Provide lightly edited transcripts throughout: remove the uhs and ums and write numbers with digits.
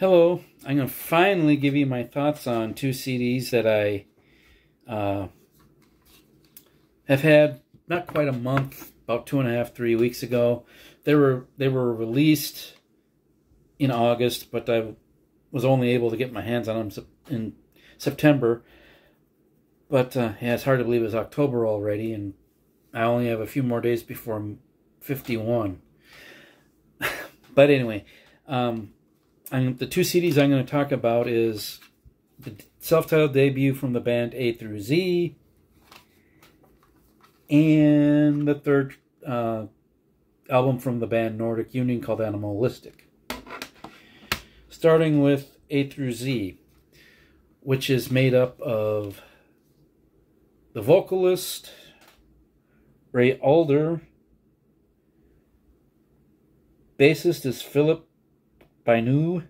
Hello, I'm going to finally give you my thoughts on two CDs that I have had not quite a month, about 2.5, 3 weeks ago. They were released in August, but I was only able to get my hands on them in September. But yeah, it's hard to believe it's October already, and I only have a few more days before I'm 51. But anyway, the two CDs I'm going to talk about is the self-titled debut from the band A through Z, and the third album from the band Nordic Union called Animalistic. Starting with A through Z, which is made up of the vocalist Ray Alder, bassist is Philip Bainu,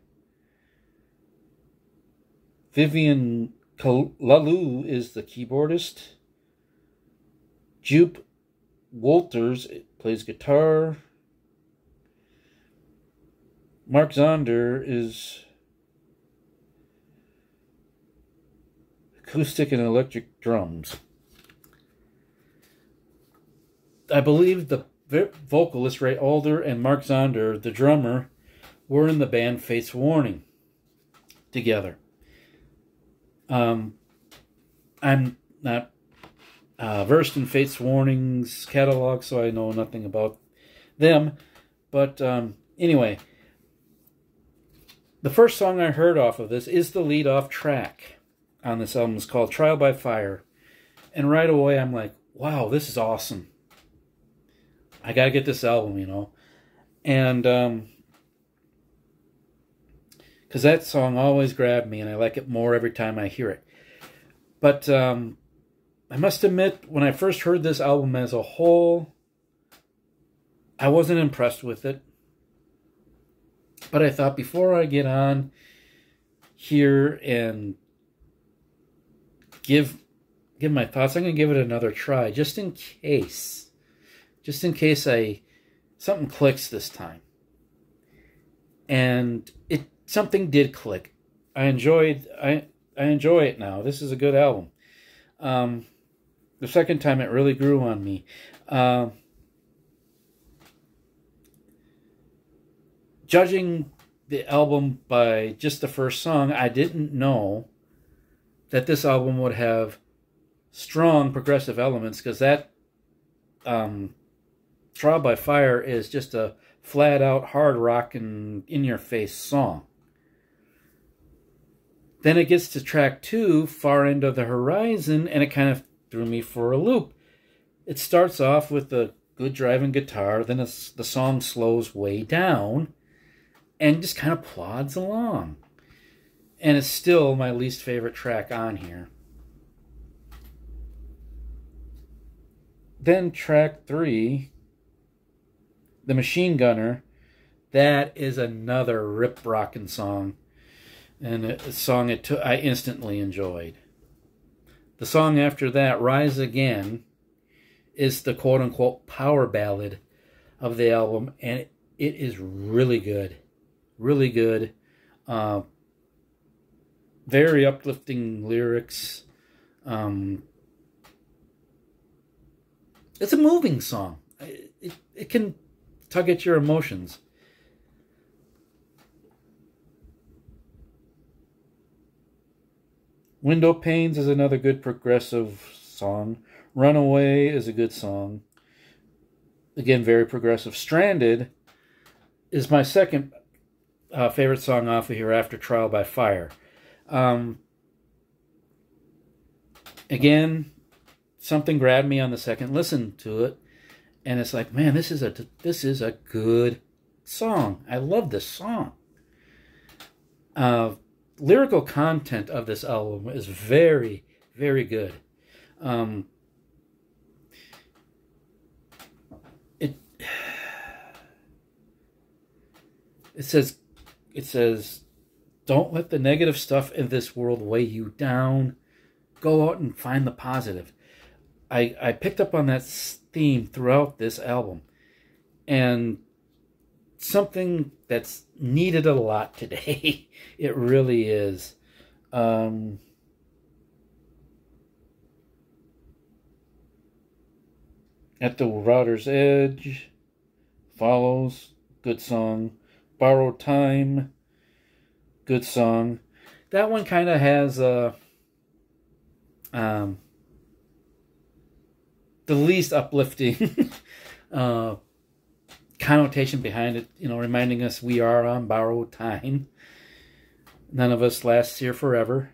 Vivian Kalalu is the keyboardist, Jupe Wolters plays guitar, Mark Zonder is acoustic and electric drums. I believe the vocalist Ray Alder and Mark Zonder, the drummer, were in the band Fates Warning together. I'm not versed in Fates Warning's catalog, so I know nothing about them. But anyway, the first song I heard off of this is the lead-off track on this album. It's called Trial by Fire. And right away I'm like, wow, this is awesome. I gotta get this album, you know. And because that song always grabbed me, and I like it more every time I hear it. But I must admit, when I first heard this album as a whole, I wasn't impressed with it. But I thought, before I get on here and give my thoughts, I'm going to give it another try, just in case. Just in case something clicks this time. And something did click. I enjoy it now. This is a good album. The second time it really grew on me. Judging the album by just the first song, I didn't know that this album would have strong progressive elements, because that Trial by Fire is just a flat-out hard rock and in-your-face song. Then it gets to track 2, Far End of the Horizon, and it kind of threw me for a loop. It starts off with a good driving guitar, then the song slows way down, and just kind of plods along. And it's still my least favorite track on here. Then track 3, The Machine Gunner, that is another rip-rockin' song. And a song I instantly enjoyed. The song after that, Rise Again, is the quote-unquote power ballad of the album. And it is really good. Really good. Very uplifting lyrics. It's a moving song. It can tug at your emotions. Window Panes is another good progressive song. Runaway is a good song. Again, very progressive. Stranded is my second favorite song off of here after Trial by Fire. Again, something grabbed me on the second listen to it, and it's like, man, this is a good song. I love this song. Lyrical content of this album is very, very good. It says, don't let the negative stuff in this world weigh you down. Go out and find the positive. I picked up on that theme throughout this album. And something that's needed a lot today. It really is. At the Router's Edge, Follows, good song. Borrowed Time, good song. That one kind of has the least uplifting connotation behind it, reminding us we are on borrowed time. None of us lasts here forever,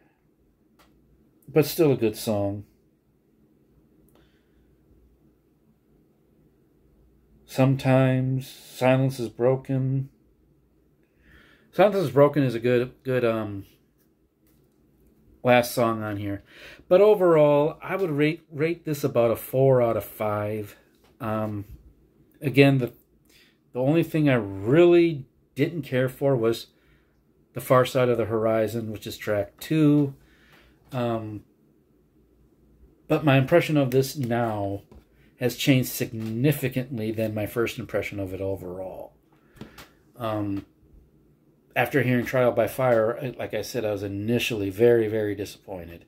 but still a good song. Sometimes Silence is Broken. Silence is Broken is a good last song on here. But overall, I would rate this about a 4 out of 5. Again, the only thing I really didn't care for was The Far Side of the Horizon, which is track 2. But my impression of this now has changed significantly than my first impression of it overall. After hearing Trial by Fire, like I said, I was initially very, very disappointed.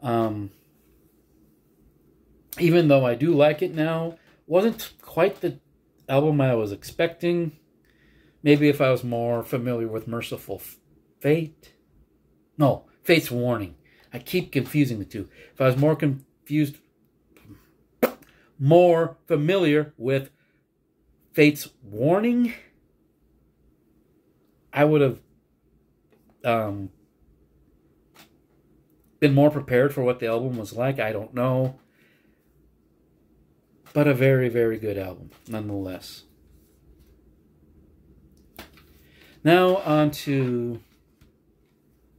Even though I do like it now, wasn't quite the album I was expecting. Maybe if I was more familiar with Merciful Fate. No, Fate's Warning. I keep confusing the two. If I was more familiar with Fate's Warning, I would have been more prepared for what the album was like. I don't know. But a very, very good album, nonetheless. Now on to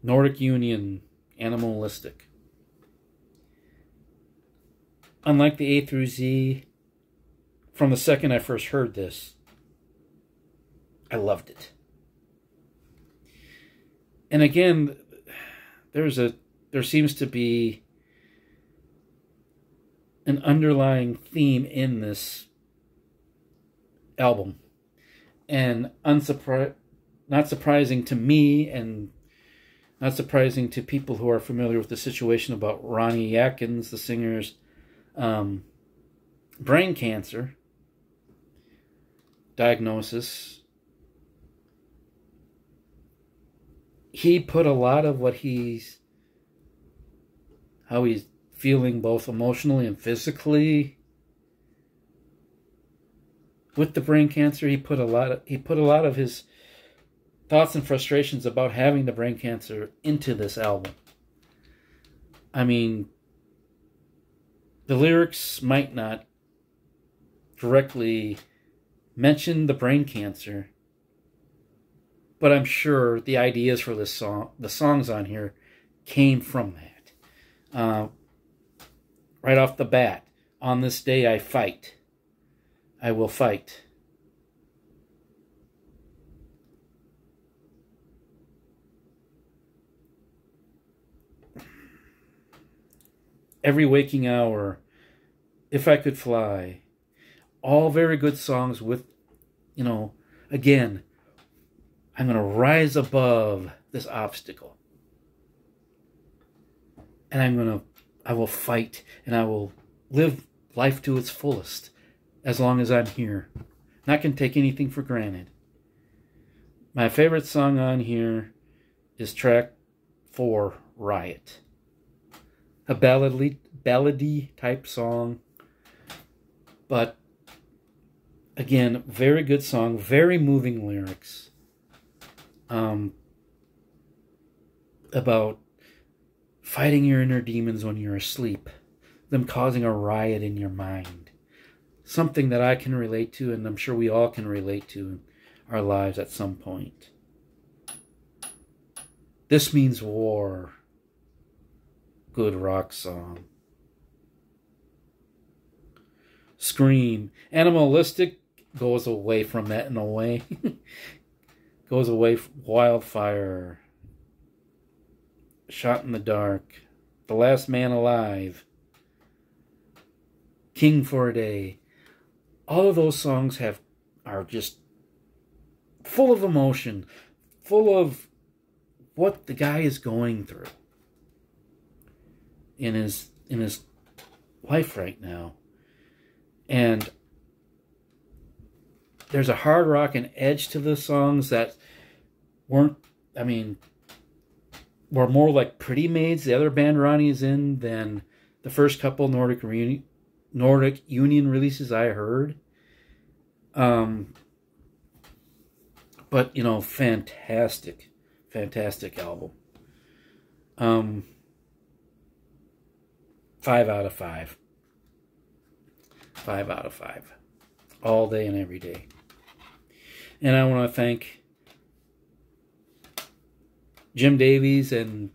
Nordic Union, Animalistic. Unlike the A through Z, from the second I first heard this, I loved it. And again, there seems to be an underlying theme in this album. And not surprising to me, and not surprising to people who are familiar with the situation about Ronnie Atkins, the singer's brain cancer diagnosis. He put a lot of how he's feeling both emotionally and physically with the brain cancer. He put a lot of his thoughts and frustrations about having the brain cancer into this album. I mean, the lyrics might not directly mention the brain cancer, but I'm sure the ideas for this song, the songs on here, came from that. Right off the bat, on this day I fight. I will fight. Every waking hour, If I Could Fly. All very good songs with, again, I'm going to rise above this obstacle. And I will fight, and I will live life to its fullest as long as I'm here. Not going to take anything for granted. My favorite song on here is track 4, Riot. A ballady type song, but again, very good song, very moving lyrics about fighting your inner demons when you're asleep, them causing a riot in your mind. Something that I can relate to, and I'm sure we all can relate to in our lives at some point. This Means War. Good rock song. Scream. Animalistic goes away from that in a way. Goes away from Wildfire. Shot in the Dark. The Last Man Alive. King for a Day. All of those songs are just full of emotion, full of what the guy is going through in his life right now. And there's a hard rock and edge to the songs that weren't, I mean, were more like Pretty Maids, the other band Ronnie's in, than the first couple Nordic Union releases I heard. But, you know, fantastic album. 5 out of 5. 5 out of 5. All day and every day. And I want to thank Jim Davies and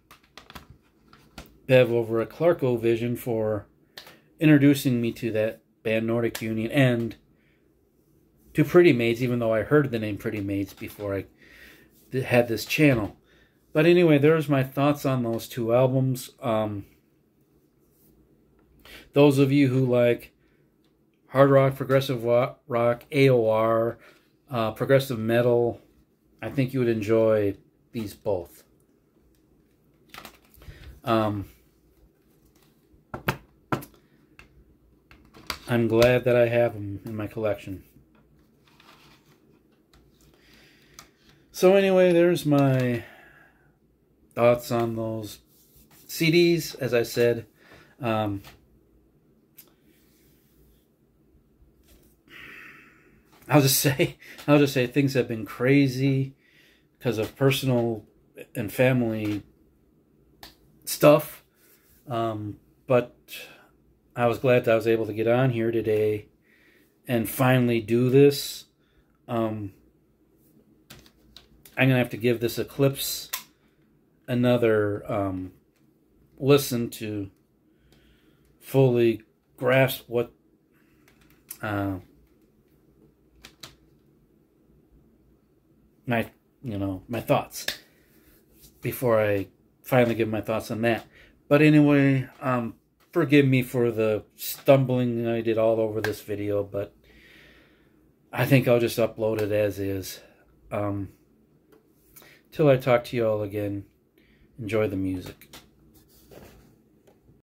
Bev over at Clarko Vision for introducing me to that band Nordic Union and to Pretty Maids, even though I heard the name Pretty Maids before I had this channel. But anyway, there's my thoughts on those two albums. Those of you who like hard rock, progressive rock, AOR, progressive metal, I think you would enjoy these both. I'm glad that I have them in my collection. So anyway, there's my thoughts on those CDs. As I said, I'll just say things have been crazy because of personal and family stuff. But I was glad that I was able to get on here today and finally do this. I'm going to have to give this Eclipse another listen to fully grasp what my thoughts before I finally give my thoughts on that. But anyway, forgive me for the stumbling I did all over this video, but I think I'll just upload it as is. Till I talk to you all again, enjoy the music.